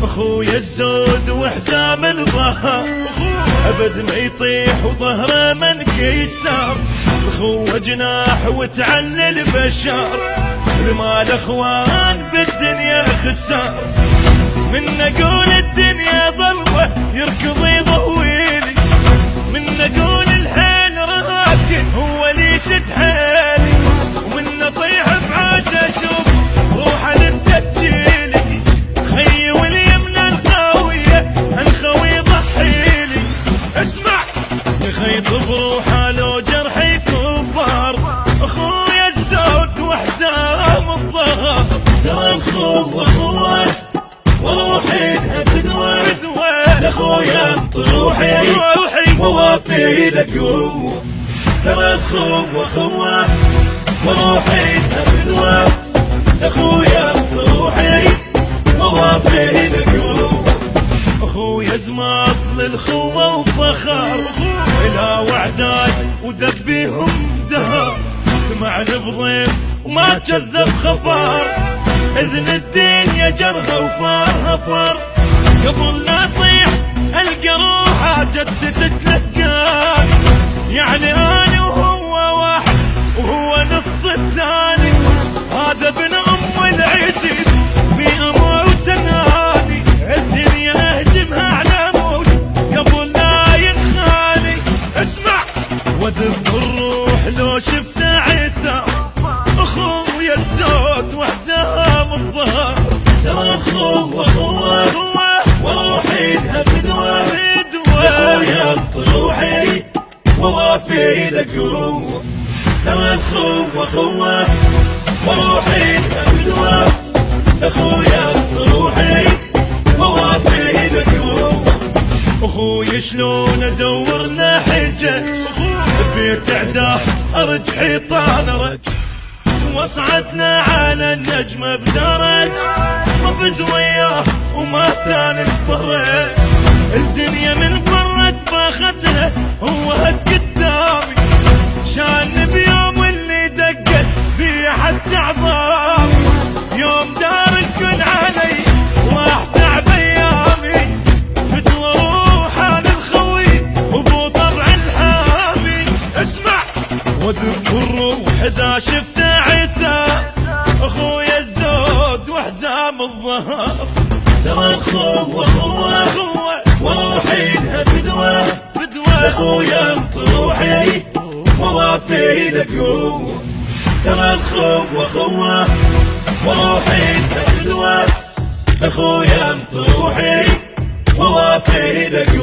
اخويا الزود وحزام الظهر ابد ما يطيح وظهره ما انكسر. اخوه جناح وتعلل البشر المال اخوان بالدنيا خسر. من اقول الدنيا ظلمه يركض يضويلي، من اقول الحيل راكن هو لي شد حيلي، ومن اطيح بعاش اشوف روحه للدجيلي. خيي واليمنى القويه عن خوي ضحيلي. اسمع يخيط بروحه لو جرحي كبار. اخويا الزود وحزام الظهر ترى اخوه وروحي فدوى لاخويا طروحي ووافي لك. ترى اخوه وروحي فدوى لاخويا طروحي ووافي لك. اخويا زماط للخوه وفخر الى وعداي وذبيهم دهر. سمعني بضيم وما كذب خبر، اذن الدنيا جرها وفارها فار. قبل لا اطيح القى روحه جدت تلقاني، يعني انا وهو واحد وهو نص الثاني. هذا ابن ام العزيز في امر وتناني، الدنيا اهجمها على موت قبل لا ينخاني. اسمع وذب الروح لو شفت عثار. اخويا الزود وحزام الظهر ترى اخوه وروحي فدوى لاخويا طروحي ووافي لك. ترى اخوه وروحي فدوى لاخويا طروحي ووافي لك. اخوي شلون ادور له حجه بيت عداه ارج حيطان رج، وصعدنا على النجمة بدرج وفز وياه وما كان انفرج. الدنيا من فرت باختها هو هد قدامي، شان بيوم اللي دقت بيه حتى عظامي. يوم دار الكل علي واحدع بايامي، فدوى روحه للخوي وبو طبع الحامي. اسمع وذب الروح اذا شفت عثا. اخويا الزود وحزام الظهر ترى اخوه وروحي فدوى لاخويا طروحي ووافي لك. ترى اخوه وروحي فدوى لاخويا طروحي ووافي لك.